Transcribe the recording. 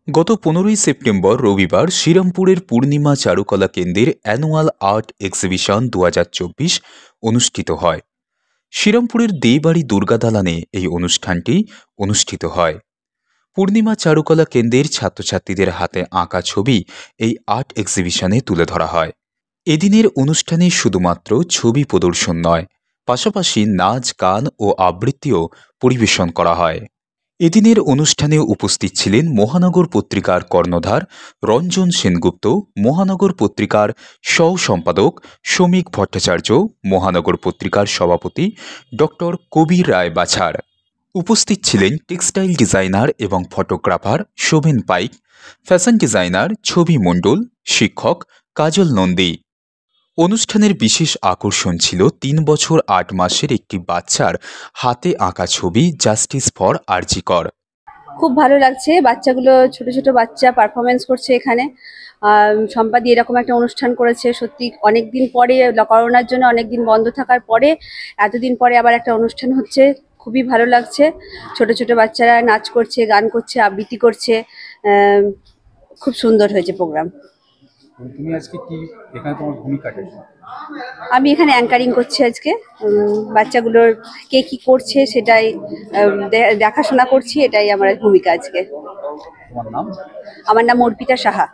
গত 15ই সেপ্টেম্বর রবিবার শ্রীরামপুরের পূর্ণিমা চারুকলা কেন্দ্রের অ্যানুয়াল আর্ট এক্সিবিশন 2024 অনুষ্ঠিত হয়। শ্রীরামপুরের দেবাড়ি দুর্গা দালানে এই অনুষ্ঠানটি অনুষ্ঠিত হয়। পূর্ণিমা চারুকলা কেন্দ্রের ছাত্রছাত্রীদের হাতে আঁকা ছবি এই আর্ট এক্সিবিশনে তুলে ধরা হয়। এদিনের অনুষ্ঠানে শুধুমাত্র ছবি প্রদর্শন নয়, পাশাপাশি নাচ, গান ও আবৃত্তিও পরিবেশন করা হয়। এদিনের অনুষ্ঠানে উপস্থিত ছিলেন মহানগর পত্রিকার কর্ণধার রঞ্জন সেনগুপ্ত, মহানগর পত্রিকার সহ সম্পাদক শ্রমিক ভট্টাচার্য, মহানগর পত্রিকার সভাপতি ডক্টর কবির রায় বাছার। উপস্থিত ছিলেন টেক্সটাইল ডিজাইনার এবং ফটোগ্রাফার শোভেন পাইক, ফ্যাশন ডিজাইনার ছবি মণ্ডল, শিক্ষক কাজল নন্দী। অনুষ্ঠানের বিশেষ আকর্ষণ ছিল 3 বছর 8 মাসের একটি বাচ্চার হাতে আঁকা ছবি জাস্টিস ফর আরজি কর। খুব ভালো লাগছে, বাচ্চাগুলো ছোট ছোট বাচ্চা পারফরমেন্স করছে এখানে। সম্পাদি এরকম একটা অনুষ্ঠান করেছে, সত্যি অনেকদিন পরে, করোনার জন্য অনেকদিন বন্ধ থাকার পরে এতদিন পরে আবার একটা অনুষ্ঠান হচ্ছে, খুবই ভালো লাগছে। ছোট ছোট বাচ্চারা নাচ করছে, গান করছে, আবৃত্তি করছে, খুব সুন্দর হয়েছে প্রোগ্রাম। তুমি আজকে কি এখানে তোমার ভূমিকাটা কি? আমি এখানে অ্যাঙ্কারিং করছি আজকে। বাচ্চাগুলোর কে কি করছে সেটাই দেখাশোনা করছি, এটাই আমার ভূমিকা আজকে। তোমার নাম? আমার নাম অর্পিতা সাহা।